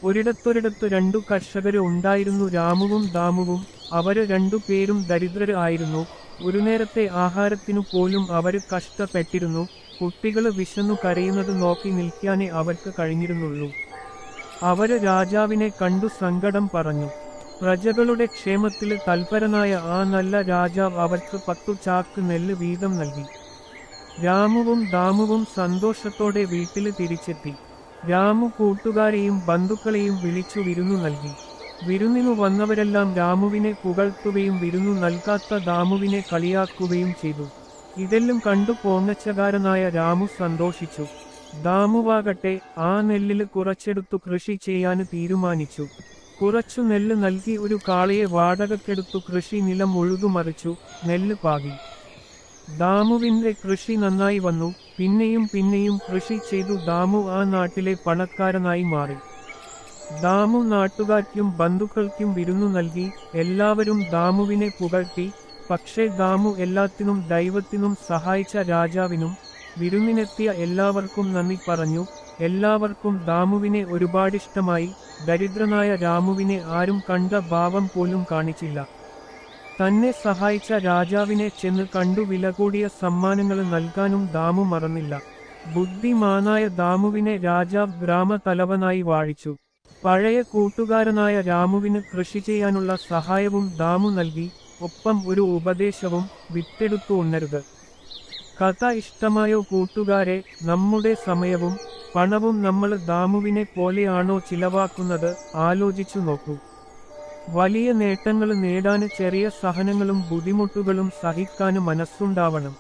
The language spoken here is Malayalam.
ഒരിടത്തൊരിടത്ത് രണ്ടു കർഷകര് ഉണ്ടായിരുന്നു, രാമുവും ദാമുവും. അവര് രണ്ടുപേരും ദരിദ്രര് ആയിരുന്നു. ഒരു നേരത്തെ ആഹാരത്തിനു പോലും അവര് കഷ്ടപ്പെട്ടിരുന്നു. കുട്ടികള് വിശന്നു കരയുന്നത് നോക്കി നിൽക്കാനേ അവർക്ക് കഴിഞ്ഞിരുന്നുള്ളൂ. അവര് രാജാവിനെ കണ്ടു സങ്കടം പറഞ്ഞു. പ്രജകളുടെ ക്ഷേമത്തില് തൽപരനായ ആ നല്ല രാജാവ് അവർക്ക് 10 ചാക്ക് നെല്ല് വീതം നൽകി. രാമുവും ദാമുവും സന്തോഷത്തോടെ വീട്ടില് തിരിച്ചെത്തി. രാമു കൂട്ടുകാരെയും ബന്ധുക്കളെയും വിളിച്ചു വിരുന്നു നൽകി. വിരുന്നിനു വന്നവരെല്ലാം രാമുവിനെ പുകഴ്ത്തുകയും വിരുന്നു നൽകാത്ത ദാമുവിനെ കളിയാക്കുകയും ചെയ്തു. ഇതെല്ലാം കണ്ടു പോങ്ങച്ചക്കാരനായ രാമു സന്തോഷിച്ചു. ദാമുവാകട്ടെ ആ നെല്ലില് കുറച്ചെടുത്തു കൃഷി ചെയ്യാന് തീരുമാനിച്ചു. കുറച്ചു നെല്ല് നൽകി ഒരു കാളയെ വാടകക്കെടുത്തു കൃഷി നിലം ഉഴുതുമറിച്ചു, നെല്ല് പാകി. ദാമുവിന്റെ കൃഷി നന്നായി വന്നു. പിന്നെയും പിന്നെയും കൃഷി ചെയ്തു ദാമു ആ നാട്ടിലെ പണക്കാരനായി മാറി. ദാമു നാട്ടുകാർക്കും ബന്ധുക്കൾക്കും വിരുന്നു നൽകി. എല്ലാവരും ദാമുവിനെ പുകഴ്ത്തി. പക്ഷേ ദാമു എല്ലാത്തിനും ദൈവത്തിനും സഹായിച്ച രാജാവിനും വിരുന്നിനെത്തിയ എല്ലാവർക്കും നന്ദി പറഞ്ഞു. എല്ലാവർക്കും ദാമുവിനെ ഒരുപാടിഷ്ടമായി. ദരിദ്രനായ രാമുവിനെ ആരും കണ്ട ഭാവം പോലും കാണിച്ചില്ല. തന്നെ സഹായിച്ച രാജാവിനെ ചെന്ന് കണ്ടു വില കൂടിയ സമ്മാനങ്ങൾ നൽകാനും ദാമു മറന്നില്ല. ബുദ്ധിമാനായ ദാമുവിനെ രാജാവ് ഗ്രാമതലവനായി വാഴിച്ചു. പഴയ കൂട്ടുകാരനായ രാമുവിന് കൃഷി ചെയ്യാനുള്ള സഹായവും ദാമു നൽകി. ഒപ്പം ഒരു ഉപദേശവും: വിത്തെടുത്തു ഉണ്ണരുത്. കഥ ഇഷ്ടമായോ കൂട്ടുകാരെ? നമ്മുടെ സമയവും പണവും നമ്മൾ ദാമുവിനെ പോലെയാണോ ചിലവാക്കുന്നത്? ആലോചിച്ചു നോക്കൂ. വലിയ നേട്ടങ്ങൾ നേടാന് ചെറിയ സഹനങ്ങളും ബുദ്ധിമുട്ടുകളും സഹിക്കാന് മനസ്സുണ്ടാവണം.